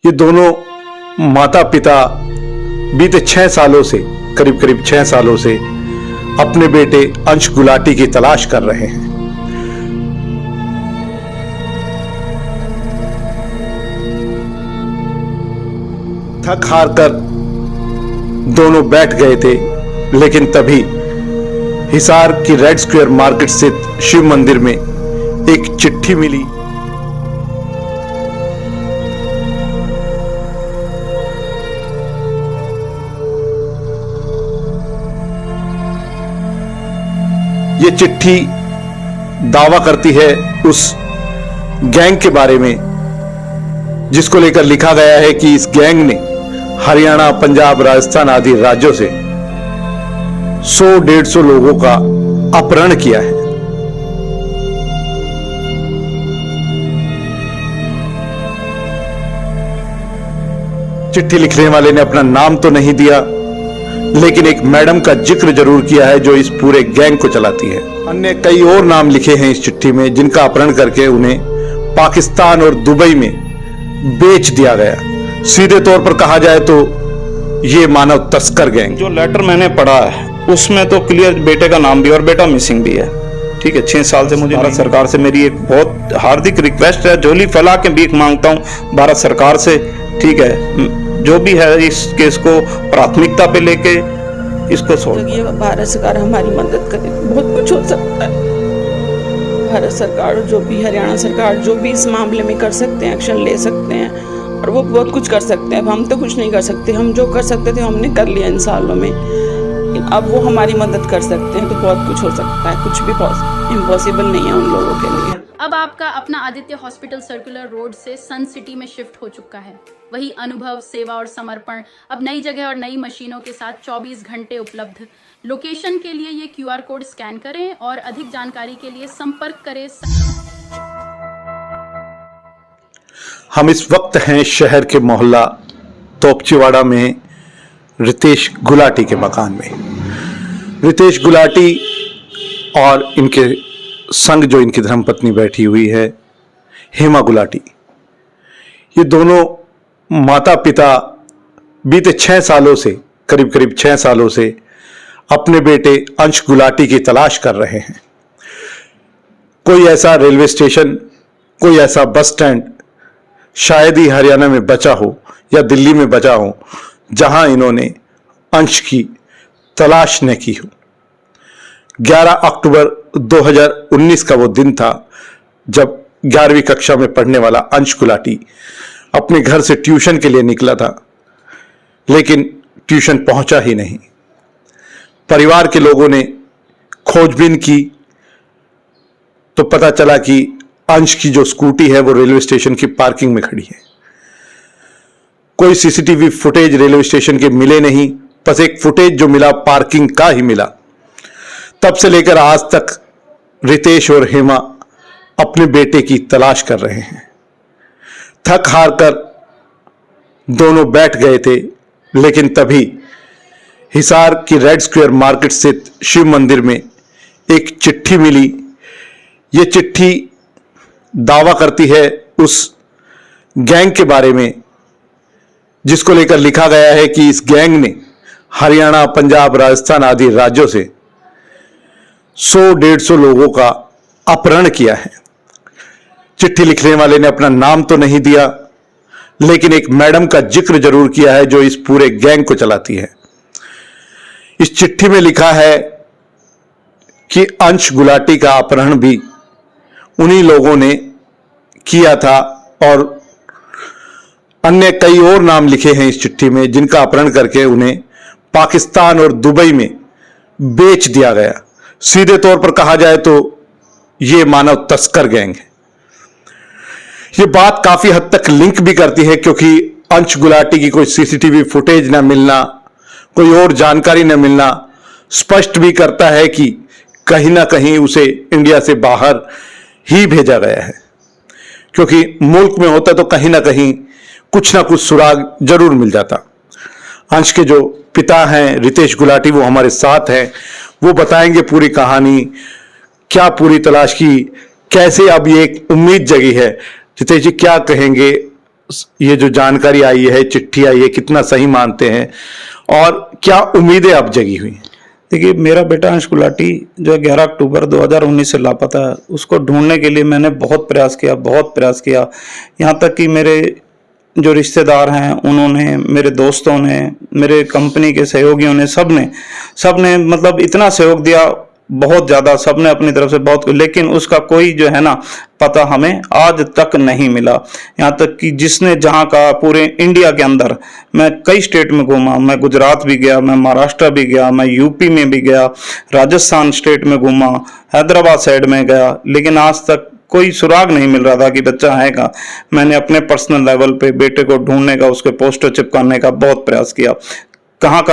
ये दोनों माता पिता बीते 6 सालों से करीब 6 सालों से अपने बेटे अंश गुलाटी की तलाश कर रहे हैं। थक हार कर दोनों बैठ गए थे, लेकिन तभी हिसार की रेड स्क्वायर मार्केट स्थित शिव मंदिर में एक चिट्ठी मिली। ये चिट्ठी दावा करती है उस गैंग के बारे में जिसको लेकर लिखा गया है कि इस गैंग ने हरियाणा, पंजाब, राजस्थान आदि राज्यों से 100-150 लोगों का अपहरण किया है। चिट्ठी लिखने वाले ने अपना नाम तो नहीं दिया, लेकिन एक मैडम का जिक्र जरूर किया है जो इस पूरे गैंग को चलाती है। अन्य कई और नाम लिखे हैं इस चिट्ठी में जिनका अपहरण करके उन्हें पाकिस्तान और दुबई में बेच दिया गया। सीधे तौर पर कहा जाए तो ये मानव तस्कर गैंग। जो लेटर मैंने पढ़ा है उसमें तो क्लियर बेटे का नाम भी और बेटा मिसिंग भी है। ठीक है, 6 साल से मुझे भारत सरकार से मेरी एक बहुत हार्दिक रिक्वेस्ट है, झोली फैला के भीख मांगता हूँ भारत सरकार से। ठीक है, जो भी है इस केस को प्राथमिकता पे लेके इसको सोल्व। ये भारत सरकार हमारी मदद करे, बहुत कुछ हो सकता है। भारत सरकार जो भी, हरियाणा सरकार जो भी इस मामले में कर सकते हैं, एक्शन ले सकते हैं और वो बहुत कुछ कर सकते हैं। हम तो कुछ नहीं कर सकते, हम जो कर सकते थे हमने कर लिया इन सालों में। अब वो हमारी मदद कर सकते हैं तो बहुत कुछ हो सकता है, कुछ भी इम्पॉसिबल नहीं है उन लोगों के लिए। अब आपका अपना आदित्य हॉस्पिटल सर्कुलर रोड से सन सिटी में शिफ्ट हो चुका है। वही अनुभव, सेवा और समर्पण अब नई जगह और नई मशीनों के साथ 24 घंटे उपलब्ध। लोकेशन के लिए ये QR कोड स्कैन करें और अधिक जानकारी के लिए संपर्क करें। हम इस वक्त हैं शहर के मोहल्ला तोपचीवाड़ा में रितेश गुलाटी के मकान में। रितेश गुलाटी और इनके संग जो इनकी धर्मपत्नी बैठी हुई है हेमा गुलाटी, ये दोनों माता पिता बीते 6 सालों से करीब 6 सालों से अपने बेटे अंश गुलाटी की तलाश कर रहे हैं। कोई ऐसा रेलवे स्टेशन, कोई ऐसा बस स्टैंड शायद ही हरियाणा में बचा हो या दिल्ली में बचा हो जहां इन्होंने अंश की तलाश न की हो। 11 अक्टूबर 2019 का वो दिन था जब 11वीं कक्षा में पढ़ने वाला अंश गुलाटी अपने घर से ट्यूशन के लिए निकला था, लेकिन ट्यूशन पहुंचा ही नहीं। परिवार के लोगों ने खोजबीन की तो पता चला कि अंश की जो स्कूटी है वो रेलवे स्टेशन की पार्किंग में खड़ी है। कोई सीसीटीवी फुटेज रेलवे स्टेशन के मिले नहीं, बस एक फुटेज जो मिला पार्किंग का ही मिला। तब से लेकर आज तक रितेश और हेमा अपने बेटे की तलाश कर रहे हैं। थक हार कर दोनों बैठ गए थे, लेकिन तभी हिसार की रेड स्क्वायर मार्केट स्थित शिव मंदिर में एक चिट्ठी मिली। ये चिट्ठी दावा करती है उस गैंग के बारे में जिसको लेकर लिखा गया है कि इस गैंग ने हरियाणा, पंजाब, राजस्थान आदि राज्यों से 100-150 लोगों का अपहरण किया है। चिट्ठी लिखने वाले ने अपना नाम तो नहीं दिया, लेकिन एक मैडम का जिक्र जरूर किया है जो इस पूरे गैंग को चलाती है। इस चिट्ठी में लिखा है कि अंश गुलाटी का अपहरण भी उन्हीं लोगों ने किया था और अन्य कई और नाम लिखे हैं इस चिट्ठी में जिनका अपहरण करके उन्हें पाकिस्तान और दुबई में बेच दिया गया। सीधे तौर पर कहा जाए तो ये मानव तस्कर गैंग है। ये बात काफी हद तक लिंक भी करती है क्योंकि अंश गुलाटी की कोई सीसीटीवी फुटेज न मिलना, कोई और जानकारी न मिलना स्पष्ट भी करता है कि कहीं ना कहीं उसे इंडिया से बाहर ही भेजा गया है, क्योंकि मुल्क में होता तो कहीं ना कहीं कुछ ना कुछ सुराग जरूर मिल जाता। अंश के जो पिता हैं रितेश गुलाटी, वो हमारे साथ हैं, वो बताएंगे पूरी कहानी, क्या पूरी तलाश की, कैसे अब ये एक उम्मीद जगी है। रितेश जी क्या कहेंगे ये जो जानकारी आई है, चिट्ठी आई है, कितना सही मानते हैं और क्या उम्मीदें अब जगी हुई हैं? देखिए, मेरा बेटा अंश गुलाटी जो 11 अक्टूबर 2019 से लापता है, उसको ढूंढने के लिए मैंने बहुत प्रयास किया। यहाँ तक कि मेरे जो रिश्तेदार हैं उन्होंने, मेरे दोस्तों ने, मेरे कंपनी के सहयोगियों ने, सबने मतलब इतना सहयोग दिया, बहुत ज़्यादा, सबने अपनी तरफ से बहुत, लेकिन उसका कोई जो है ना पता हमें आज तक नहीं मिला। यहाँ तक कि जिसने जहाँ का, पूरे इंडिया के अंदर मैं कई स्टेट में घूमा, मैं गुजरात भी गया, मैं महाराष्ट्र भी गया, मैं यूपी में भी गया, राजस्थान स्टेट में घूमा, हैदराबाद साइड में गया, लेकिन आज तक कोई सुराग नहीं मिल रहा था कि बच्चा है कहाँ। मैंने अपने पर्सनल लेवल पे बेटे को ढूंढने का, उसके पोस्टर चिपकाने का बहुत प्रयास किया। कहाँ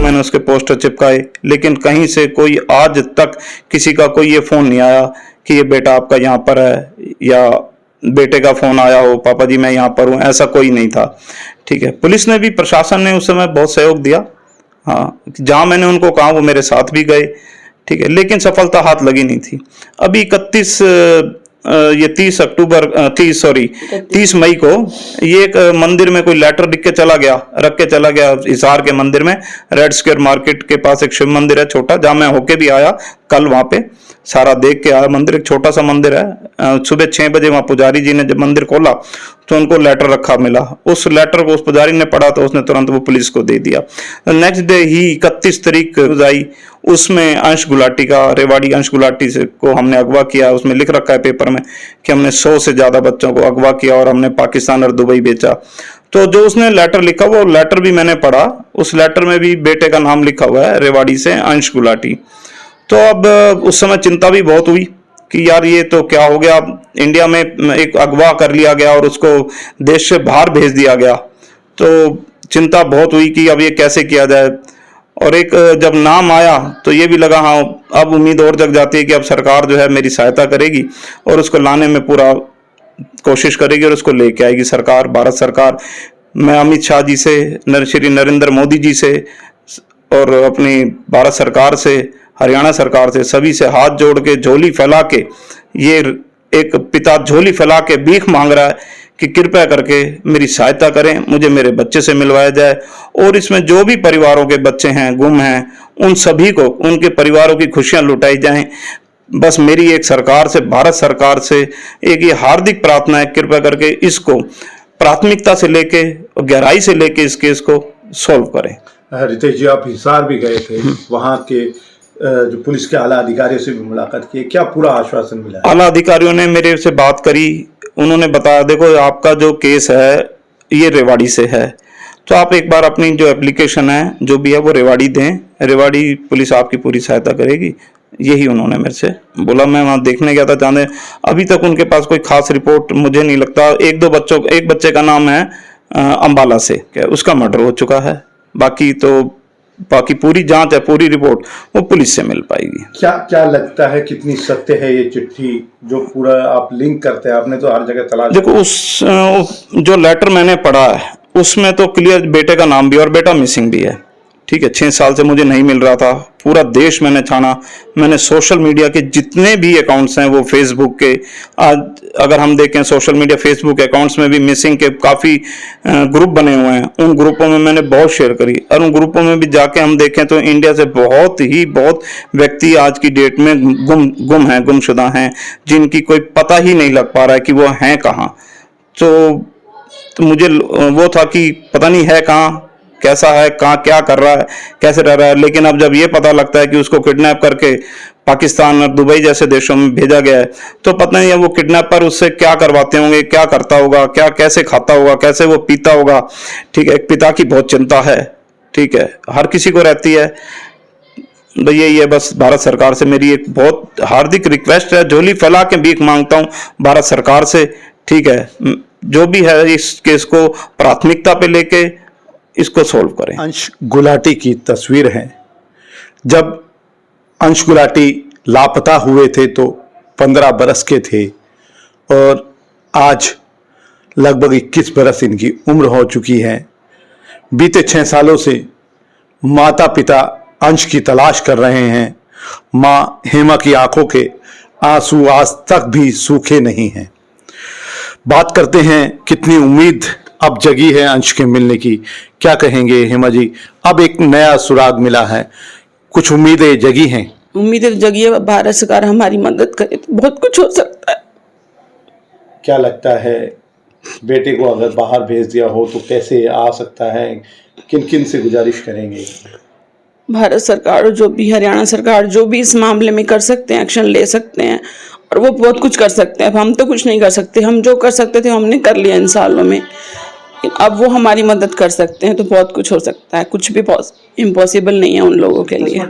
मैंने उसके पोस्टर चिपकाए, लेकिन कहीं से कोई आज तक किसी का कोई ये फोन नहीं आया कि ये बेटा आपका यहाँ पर है, या बेटे का फोन आया हो पापा जी मैं यहाँ पर हूँ, ऐसा कोई नहीं था। ठीक है, पुलिस ने भी, प्रशासन ने उस समय बहुत सहयोग दिया। हाँ, जहाँ मैंने उनको कहा वो मेरे साथ भी गए। ठीक है, लेकिन सफलता हाथ लगी नहीं थी। अभी 30 मई को ये एक मंदिर में कोई लेटर रख के चला गया हिसार के मंदिर में, रेड स्क्वायर मार्केट के पास एक शिव मंदिर है छोटा, जहाँ मैं होके भी आया कल, वहाँ पे सारा देख के आया। मंदिर एक छोटा सा मंदिर है। सुबह 6 बजे वहाँ पुजारी जी ने जब मंदिर खोला तो उनको लेटर रखा मिला। उस लेटर को उस पुजारी ने पढ़ा तो उसने तुरंत वो पुलिस को दे दिया। नेक्स्ट डे ही 31 तारीख आई, उसमें अंश गुलाटी का, रेवाड़ी अंश गुलाटी से को हमने अगवा किया। उसमें लिख रखा है पेपर में कि हमने 100 से ज्यादा बच्चों को अगवा किया और हमने पाकिस्तान और दुबई बेचा। तो जो उसने लेटर लिखा वो लेटर भी मैंने पढ़ा। उस लेटर में भी बेटे का नाम लिखा हुआ है, रेवाड़ी से अंश गुलाटी। तो अब उस समय चिंता भी बहुत हुई कि यार ये तो क्या हो गया, इंडिया में एक अगवा कर लिया गया और उसको देश से बाहर भेज दिया गया। तो चिंता बहुत हुई कि अब ये कैसे किया जाए। और एक जब नाम आया तो ये भी लगा, हाँ अब उम्मीद और जग जाती है कि अब सरकार जो है मेरी सहायता करेगी और उसको लाने में पूरा कोशिश करेगी और उसको लेके आएगी सरकार, भारत सरकार। मैं अमित शाह जी से, श्री नरेंद्र मोदी जी से और अपनी भारत सरकार से, हरियाणा सरकार से, सभी से हाथ जोड़ के, झोली फैला के, ये एक पिता झोली फैला के भीख मांग रहा है कि कृपया करके मेरी सहायता करें, मुझे मेरे बच्चे से मिलवाया जाए। और इसमें जो भी परिवारों के बच्चे हैं, गुम हैं, उन सभी को, उनके परिवारों की खुशियां लुटाई जाएं। बस मेरी एक सरकार से, भारत सरकार से एक ये हार्दिक प्रार्थना है, कृपया करके इसको प्राथमिकता से लेके, गहराई से लेके इस केस को सॉल्व करें। रितेश जी, आप हिसार भी गए थे, वहाँ के जो पुलिस के आला अधिकारियों से भी मुलाकात की, क्या पूरा आश्वासन मिला? आला अधिकारियों ने मेरे से बात करी, उन्होंने बताया देखो आपका जो केस है ये रेवाड़ी से है, तो आप एक बार अपनी जो एप्लीकेशन है जो भी है वो रेवाड़ी दें, रेवाड़ी पुलिस आपकी पूरी सहायता करेगी। यही उन्होंने मेरे से बोला। मैं वहाँ देखने गया था जाने, अभी तक उनके पास कोई खास रिपोर्ट मुझे नहीं लगता। एक बच्चे का नाम है अंबाला से, क्या उसका मर्डर हो चुका है। बाकी पूरी जांच है, पूरी रिपोर्ट वो पुलिस से मिल पाएगी। क्या लगता है कितनी सत्य है ये चिट्ठी जो पूरा आप लिंक करते हैं? आपने तो हर जगह तलाश। देखो, उस जो लेटर मैंने पढ़ा है उसमें तो क्लियर बेटे का नाम भी और बेटा मिसिंग भी है। ठीक है, 6 साल से मुझे नहीं मिल रहा था। पूरा देश मैंने छाना, मैंने सोशल मीडिया के जितने भी अकाउंट्स हैं, वो फेसबुक के, आज अगर हम देखें सोशल मीडिया फेसबुक अकाउंट्स में भी मिसिंग के काफ़ी ग्रुप बने हुए हैं। उन ग्रुपों में मैंने बहुत शेयर करी और उन ग्रुपों में भी जाके हम देखें तो इंडिया से बहुत व्यक्ति आज की डेट में गुमशुदा हैं, जिनकी कोई पता ही नहीं लग पा रहा है कि वो हैं कहाँ। तो मुझे वो था कि पता नहीं है कहाँ, कैसा है, कहाँ क्या कर रहा है, कैसे रह रहा है। लेकिन अब जब ये पता लगता है कि उसको किडनैप करके पाकिस्तान और दुबई जैसे देशों में भेजा गया है, तो पता नहीं है वो किडनैपर उससे क्या करवाते होंगे, क्या करता होगा, क्या कैसे खाता होगा, कैसे वो पीता होगा। ठीक है, एक पिता की बहुत चिंता है। ठीक है, हर किसी को रहती है। तो यही है, बस भारत सरकार से मेरी एक बहुत हार्दिक रिक्वेस्ट है, झोली फैला के भीख मांगता हूँ भारत सरकार से। ठीक है, जो भी है इस केस को प्राथमिकता पे लेके इसको सॉल्व करें। अंश गुलाटी की तस्वीर है। जब अंश गुलाटी लापता हुए थे तो 15 बरस के थे और आज लगभग 21 बरस इनकी उम्र हो चुकी है। बीते 6 सालों से माता पिता अंश की तलाश कर रहे हैं। मां हेमा की आंखों के आंसू आज तक भी सूखे नहीं हैं। बात करते हैं कितनी उम्मीद अब जगी है अंश के मिलने की। क्या कहेंगे हेमा जी, अब एक नया सुराग मिला है, कुछ उम्मीदें जगी हैं? उम्मीदें तो जगी है, भारत सरकार हमारी मदद करे तो बहुत कुछ हो सकता है। क्या लगता है बेटे को अगर बाहर भेज दिया हो तो कैसे आ सकता है, किन किन से गुजारिश करेंगे? भारत सरकार और जो भी हरियाणा सरकार जो भी इस मामले में कर सकते हैं, एक्शन ले सकते हैं और वो बहुत कुछ कर सकते हैं। अब हम तो कुछ नहीं कर सकते, हम जो कर सकते थे हमने कर लिया इन सालों में। अब वो हमारी मदद कर सकते हैं तो बहुत कुछ हो सकता है, कुछ भी इम्पॉसिबल नहीं है उन लोगों के लिए।